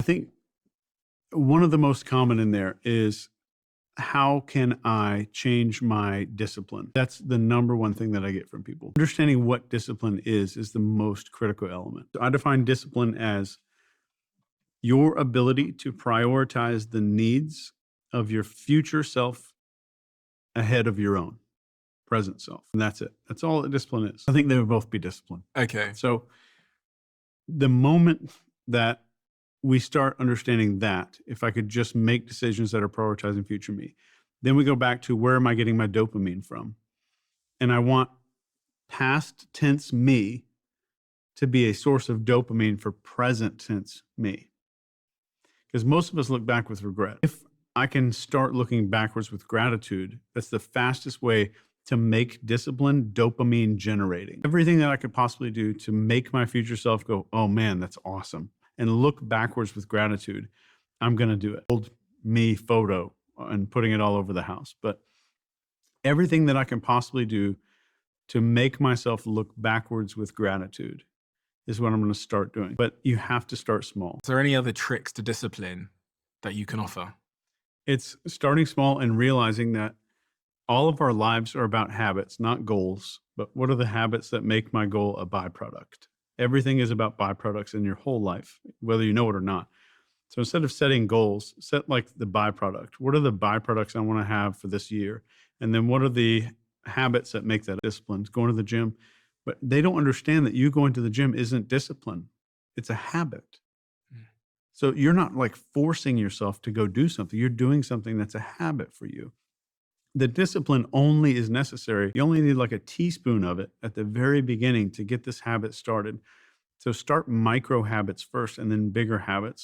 think one of the most common in there is, how can I change my discipline? That's the number one thing that I get from people. Understanding what discipline is the most critical element. So I define discipline as your ability to prioritize the needs of your future self ahead of your own present self. And that's it. That's all that discipline is. I think they would both be discipline. Okay. So the moment that we start understanding that, if I could just make decisions that are prioritizing future me, then we go back to, where am I getting my dopamine from? And I want past tense me to be a source of dopamine for present tense me. Because most of us look back with regret. If I can start looking backwards with gratitude, that's the fastest way to make discipline dopamine generating. Everything that I could possibly do to make my future self go, oh man, that's awesome, and look backwards with gratitude, I'm going to do it. Old me photo and putting it all over the house. But everything that I can possibly do to make myself look backwards with gratitude is what I'm going to start doing. But you have to start small. Is there any other tricks to discipline that you can offer? It's starting small and realizing that all of our lives are about habits, not goals. But what are the habits that make my goal a byproduct? Everything is about byproducts in your whole life, whether you know it or not. So instead of setting goals, set like the byproduct. What are the byproducts I want to have for this year? And then what are the habits that make that discipline? Going to the gym. But they don't understand that you going to the gym isn't discipline. It's a habit. So you're not like forcing yourself to go do something. You're doing something that's a habit for you. The discipline only is necessary. You only need like a teaspoon of it at the very beginning to get this habit started. So start micro habits first, and then bigger habits.